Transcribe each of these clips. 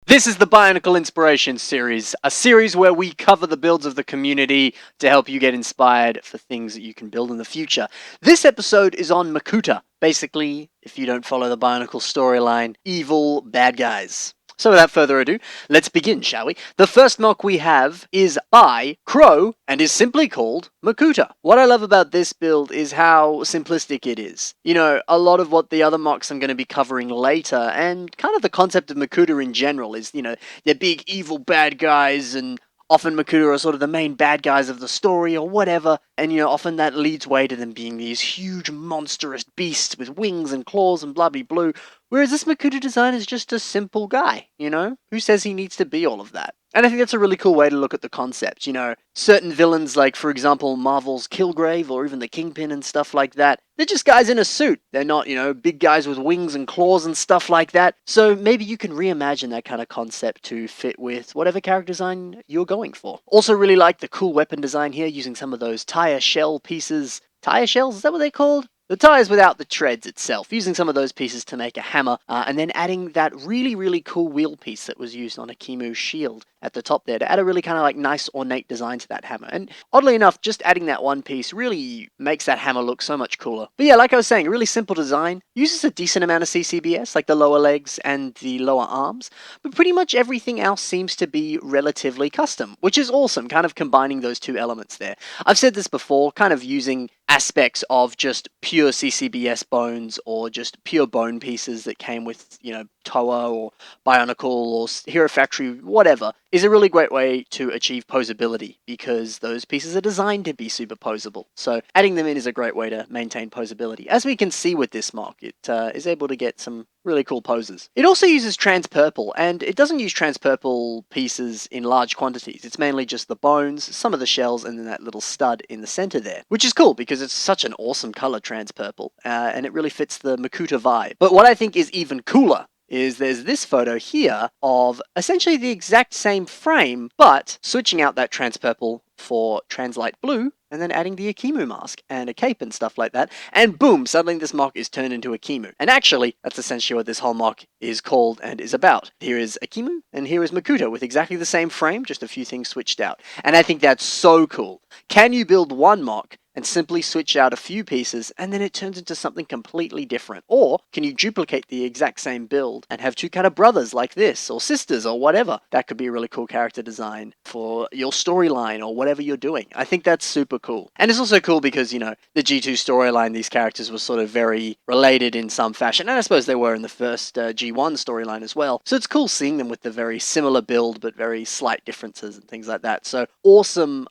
This is the Bionicle Inspiration Series, a series where we cover the builds of the community to help you get inspired for things that you can build in the future. This episode is on Makuta. Basically, if you don't follow the Bionicle storyline, evil bad guys. So without further ado, let's begin, shall we? The first mock we have is by Crow and is simply called Makuta. What I love about this build is how simplistic it is. You know, a lot of what the other mocks I'm going to be covering later, and kind of the concept of Makuta in general is, you know, they're big evil bad guys, and often Makuta are sort of the main bad guys of the story or whatever, and you know, often that leads way to them being these huge monstrous beasts with wings and claws and blah blah blue. Whereas this Makuta design is just a simple guy, you know? Who says he needs to be all of that? And I think that's a really cool way to look at the concept, you know? Certain villains, like, for example, Marvel's Killgrave or even the Kingpin and stuff like that, they're just guys in a suit. They're not, you know, big guys with wings and claws and stuff like that. So maybe you can reimagine that kind of concept to fit with whatever character design you're going for. Also really like the cool weapon design here, using some of those tire shell pieces. Tire shells? Is that what they're called? The tires without the treads itself, using some of those pieces to make a hammer, and then adding that really cool wheel piece that was used on Akimu's shield at the top there to add a really kind of like nice ornate design to that hammer. And oddly enough, just adding that one piece really makes that hammer look so much cooler. But yeah, like I was saying, a really simple design, uses a decent amount of CCBS, like the lower legs and the lower arms, but pretty much everything else seems to be relatively custom, which is awesome, kind of combining those two elements there. I've said this before, kind of using aspects of just pure CCBS bones or just pure bone pieces that came with, you know, Toa or Bionicle or Hero Factory, whatever, is a really great way to achieve posability because those pieces are designed to be superposable. So adding them in is a great way to maintain posability. As we can see with this mock, it is able to get some really cool poses. It also uses trans purple, and it doesn't use trans purple pieces in large quantities. It's mainly just the bones, some of the shells, and then that little stud in the center there, which is cool because it's such an awesome color, trans purple, and it really fits the Makuta vibe. But what I think is even cooler is there's this photo here of essentially the exact same frame, but switching out that trans purple for translight blue, and then adding the Akimu mask and a cape and stuff like that, and boom, suddenly this mock is turned into Akimu. And actually, that's essentially what this whole mock is called and is about. Here is Akimu, and here is Makuta with exactly the same frame, just a few things switched out. And I think that's so cool. Can you build one mock and simply switch out a few pieces, and then it turns into something completely different? Or can you duplicate the exact same build and have two kind of brothers like this, or sisters, or whatever? That could be a really cool character design for your storyline or whatever you're doing. I think that's super cool. And it's also cool because, you know, the G2 storyline, these characters were sort of very related in some fashion, and I suppose they were in the first G1 storyline as well. So it's cool seeing them with the very similar build, but very slight differences and things like that. So awesome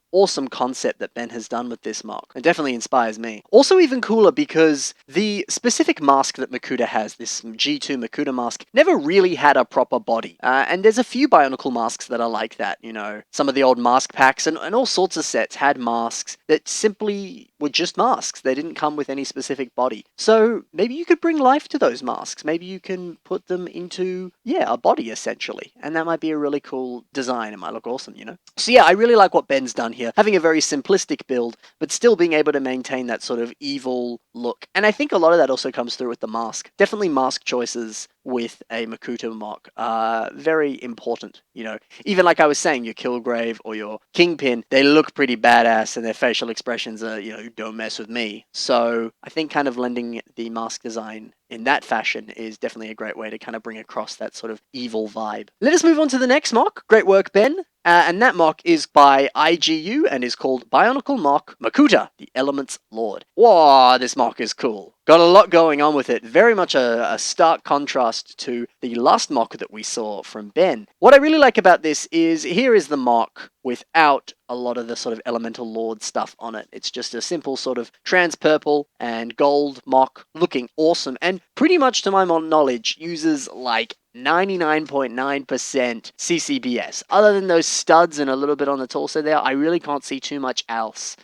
concept that Ben has done with this mock. It definitely inspires me. Also even cooler because the specific mask that Makuta has, this G2 Makuta mask, never really had a proper body. And there's a few Bionicle masks that are like that, you know. Some of the old mask packs and all sorts of sets had masks that simply were just masks. They didn't come with any specific body. So maybe you could bring life to those masks. Maybe you can put them into, yeah, a body essentially. And that might be a really cool design. It might look awesome, you know. So yeah, I really like what Ben's done here. Having a very simplistic build, but still being able to maintain that sort of evil look. And I think a lot of that also comes through with the mask. Definitely mask choices with a Makuta mock are very important, you know. Even like I was saying, your Killgrave or your Kingpin, they look pretty badass and their facial expressions are, you know, don't mess with me. So I think kind of lending the mask design in that fashion is definitely a great way to kind of bring across that sort of evil vibe. Let us move on to the next mock. Great work, Ben. And that mock is by IGU and is called Bionicle Mock Makuta, the Elements Lord. Whoa, this mock is cool. Got a lot going on with it. Very much a stark contrast to the last mock that we saw from Ben. What I really like about this is here is the mock without a lot of the sort of Elemental Lord stuff on it. It's just a simple sort of trans purple and gold mock looking awesome, and pretty much to my knowledge uses like 99.9% CCBS. Other than those studs and a little bit on the torso there, I really can't see too much else.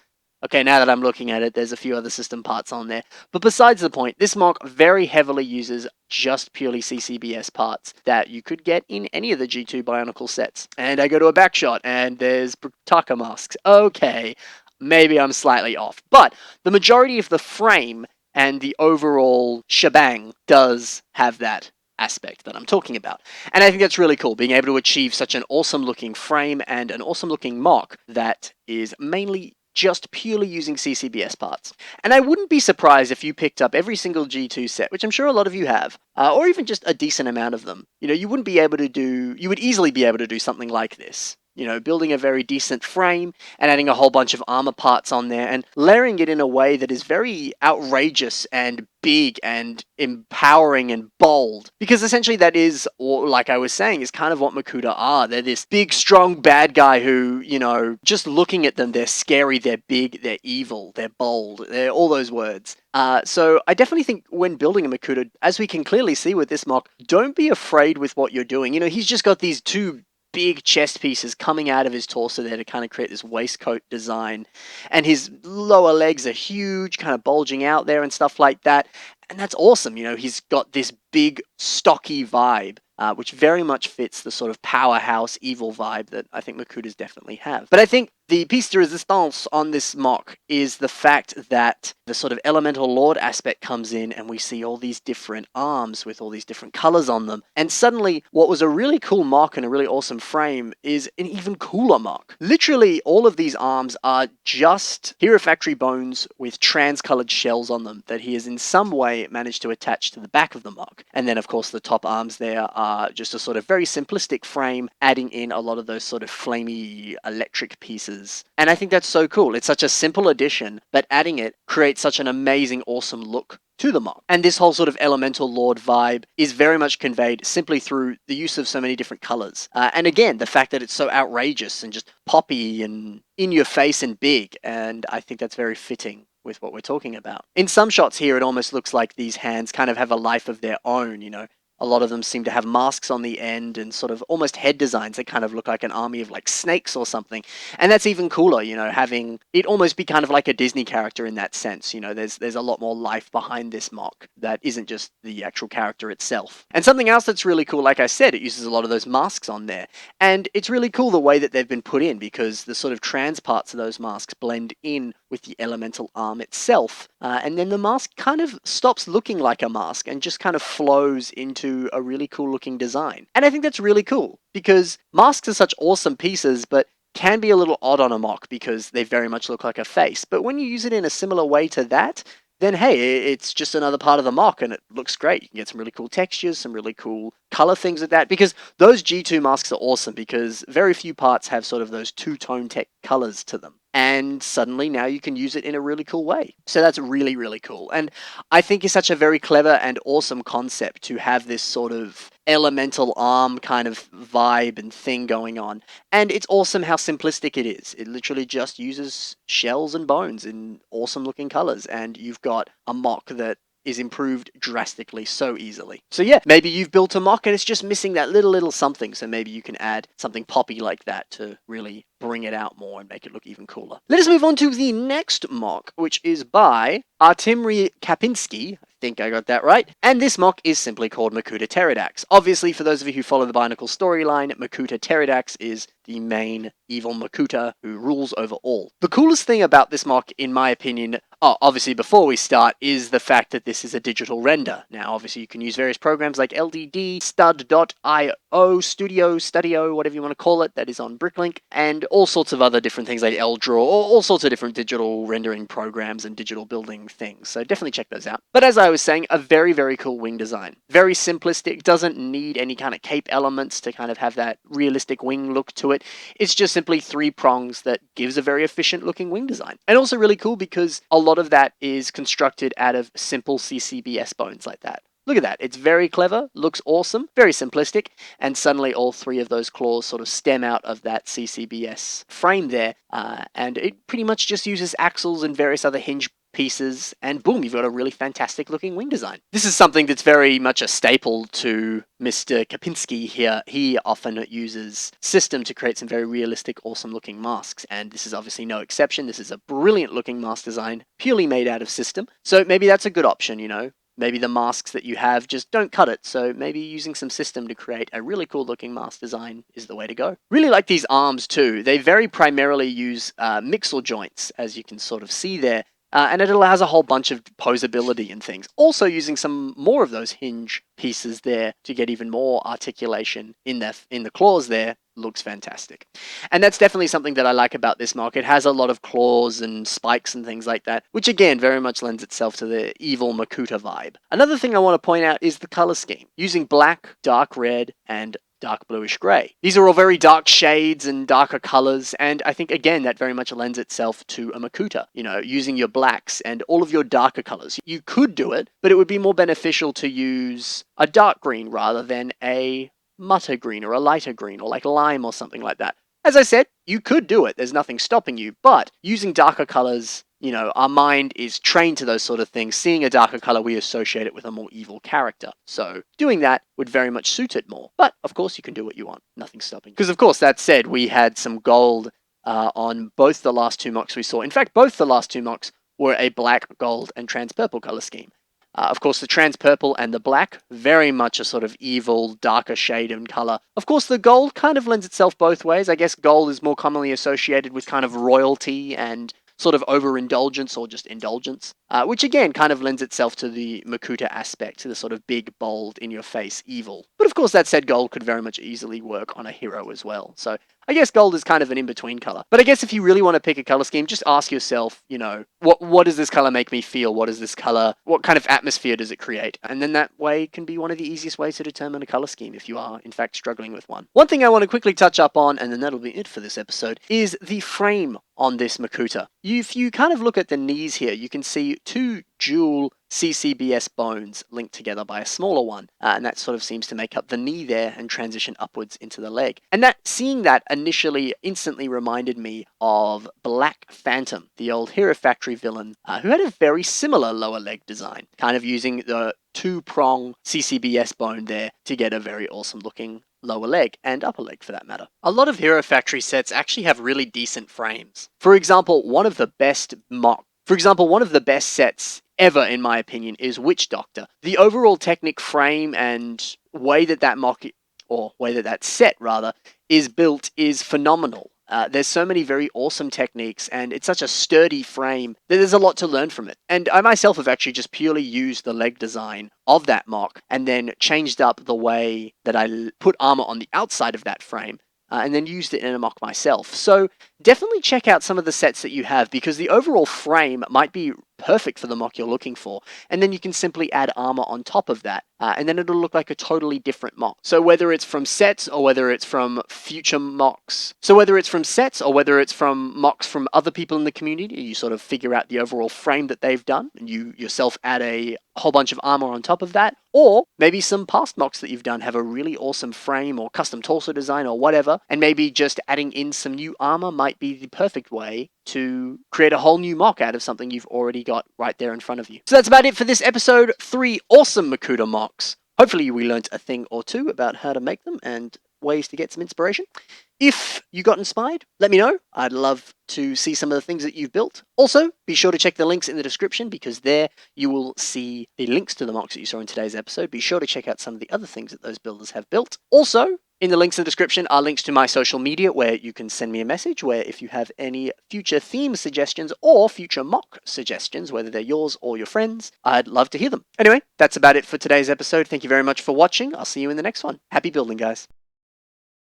Okay, now that I'm looking at it, there's a few other system parts on there. But besides the point, this mock very heavily uses just purely CCBS parts that you could get in any of the G2 Bionicle sets. And I go to a back shot, and there's Taka masks. Okay, maybe I'm slightly off. But the majority of the frame and the overall shebang does have that aspect that I'm talking about. And I think that's really cool, being able to achieve such an awesome looking frame and an awesome looking mock that is mainly just purely using CCBS parts. And I wouldn't be surprised if you picked up every single G2 set, which I'm sure a lot of you have, or even just a decent amount of them. You would easily be able to do something like this. Building a very decent frame and adding a whole bunch of armor parts on there and layering it in a way that is very outrageous and big and empowering and bold. Because essentially that is, or like I was saying, is kind of what Makuta are. They're this big, strong bad guy who, just looking at them, they're scary, they're big, they're evil, they're bold, they're all those words. So I definitely think when building a Makuta, as we can clearly see with this mock, don't be afraid with what you're doing. He's just got these two big chest pieces coming out of his torso there to kind of create this waistcoat design. And his lower legs are huge, kind of bulging out there and stuff like that. And that's awesome. He's got this big, stocky vibe, which very much fits the sort of powerhouse evil vibe that I think Makutas definitely have. But I think the piece de resistance on this mock is the fact that the sort of elemental lord aspect comes in and we see all these different arms with all these different colors on them. And suddenly, what was a really cool mock and a really awesome frame is an even cooler mock. Literally, all of these arms are just Hero Factory bones with trans-colored shells on them that he has in some way managed to attach to the back of the mock. And then, of course, the top arms there are just a sort of very simplistic frame, adding in a lot of those sort of flamey electric pieces. And I think that's so cool. It's such a simple addition, but adding it creates such an amazing, awesome look to the mock. And this whole sort of elemental lord vibe is very much conveyed simply through the use of so many different colors. And again, the fact that it's so outrageous and just poppy and in your face and big. And I think that's very fitting with what we're talking about. In some shots here, it almost looks like these hands kind of have a life of their own. A lot of them seem to have masks on the end and sort of almost head designs that kind of look like an army of like snakes or something. And that's even cooler, having it almost be kind of like a Disney character in that sense. There's a lot more life behind this mock that isn't just the actual character itself. And something else that's really cool, like I said, it uses a lot of those masks on there. And it's really cool the way that they've been put in because the sort of trans parts of those masks blend in with the elemental arm itself. And then the mask kind of stops looking like a mask and just kind of flows into a really cool looking design. And I think that's really cool because masks are such awesome pieces, but can be a little odd on a mock because they very much look like a face. But when you use it in a similar way to that, then hey, it's just another part of the mock and it looks great. You can get some really cool textures, some really cool color things with that, because those G2 masks are awesome because very few parts have sort of those two-tone tech colors to them. And suddenly now you can use it in a really cool way. So that's really, really cool. And I think it's such a very clever and awesome concept to have this sort of elemental arm kind of vibe and thing going on. And it's awesome how simplistic it is. It literally just uses shells and bones in awesome looking colors. And you've got a mock that is improved drastically so easily. So yeah, maybe you've built a mock and it's just missing that little something. So maybe you can add something poppy like that to really bring it out more and make it look even cooler. Let us move on to the next mock, which is by Artemry Kapinski. I think I got that right. And this mock is simply called Makuta Pterodax. Obviously, for those of you who follow the Bionicle storyline, Makuta Pterodax is the main evil Makuta who rules over all. The coolest thing about this mock, in my opinion, obviously before we start, is the fact that this is a digital render. Now, obviously you can use various programs like LDD, Stud.io, Studio, whatever you want to call it, that is on Bricklink, and all sorts of other different things like LDraw, all sorts of different digital rendering programs and digital building things. So definitely check those out. But as I was saying, a very, very cool wing design. Very simplistic, doesn't need any kind of cape elements to kind of have that realistic wing look to it. It's just simply 3 prongs that gives a very efficient looking wing design. And also really cool because a lot of that is constructed out of simple CCBS bones like that. Look at that, it's very clever, looks awesome, very simplistic, and suddenly all 3 of those claws sort of stem out of that CCBS frame there, and it pretty much just uses axles and various other hinge pieces, and boom, you've got a really fantastic looking wing design. This is something that's very much a staple to Mr. Kapinski here. He often uses system to create some very realistic, awesome looking masks, and this is obviously no exception. This is a brilliant looking mask design, purely made out of system, so maybe that's a good option, Maybe the masks that you have just don't cut it, so maybe using some system to create a really cool looking mask design is the way to go. Really like these arms too. They very primarily use mixel joints, as you can sort of see there, and it allows a whole bunch of posability and things. Also using some more of those hinge pieces there to get even more articulation in the claws there looks fantastic. And that's definitely something that I like about this Mach. It has a lot of claws and spikes and things like that, which again very much lends itself to the evil Makuta vibe. Another thing I want to point out is the color scheme, using black, dark red, and dark bluish grey. These are all very dark shades and darker colors, and I think again that very much lends itself to a Makuta, using your blacks and all of your darker colors. You could do it, but it would be more beneficial to use a dark green rather than a mutter green or a lighter green or like lime or something like that. As I said, you could do it, there's nothing stopping you, but using darker colors, our mind is trained to those sort of things. Seeing a darker color, we associate it with a more evil character. So doing that would very much suit it more. But of course, you can do what you want. Nothing's stopping you. Because of course, that said, we had some gold on both the last two mocks we saw. In fact, both the last two mocks were a black, gold, and trans purple color scheme. Of course, the trans purple and the black, very much a sort of evil, darker shade in color. Of course, the gold kind of lends itself both ways. I guess gold is more commonly associated with kind of royalty and sort of overindulgence or just indulgence, which again kind of lends itself to the Makuta aspect, to the sort of big, bold, in-your-face evil. But of course, that said, gold could very much easily work on a hero as well. So I guess gold is kind of an in-between color. But I guess if you really want to pick a color scheme, just ask yourself, what does this color make me feel? What kind of atmosphere does it create? And then that way can be one of the easiest ways to determine a color scheme if you are, in fact, struggling with one. One thing I want to quickly touch up on, and then that'll be it for this episode, is the frame on this Makuta. If you kind of look at the knees here, you can see two dual CCBS bones linked together by a smaller one, and that sort of seems to make up the knee there and transition upwards into the leg. And seeing that initially instantly reminded me of Black Phantom, the old Hero Factory villain, who had a very similar lower leg design, kind of using the two-prong CCBS bone there to get a very awesome looking lower leg, and upper leg for that matter. A lot of Hero Factory sets actually have really decent frames. For example, one of the best sets ever, in my opinion, is Witch Doctor. The overall Technic frame and way that that set is built is phenomenal. There's so many very awesome techniques, and it's such a sturdy frame that there's a lot to learn from it. And I myself have actually just purely used the leg design of that Mach and then changed up the way that I put armor on the outside of that frame, and then used it in a Mach myself. So definitely check out some of the sets that you have, because the overall frame might be perfect for the Mach you're looking for, and then you can simply add armor on top of that, and then it'll look like a totally different Mach. So whether it's from sets or whether it's from future Machs, Machs from other people in the community, you sort of figure out the overall frame that they've done, and you yourself add a whole bunch of armor on top of that, or maybe some past Machs that you've done have a really awesome frame or custom torso design or whatever, and maybe just adding in some new armor might be the perfect way to create a whole new Mach out of something you've already got right there in front of you. So that's about it for this episode. 3 awesome Makuta Machs. Hopefully we learnt a thing or two about how to make them and ways to get some inspiration. If you got inspired, let me know. I'd love to see some of the things that you've built. Also, be sure to check the links in the description, because there you will see the links to the Machs that you saw in today's episode. Be sure to check out some of the other things that those builders have built. Also, in the links in the description are links to my social media where you can send me a message, where if you have any future theme suggestions or future Mach suggestions, whether they're yours or your friends, I'd love to hear them. Anyway, that's about it for today's episode. Thank you very much for watching. I'll see you in the next one. Happy building, guys.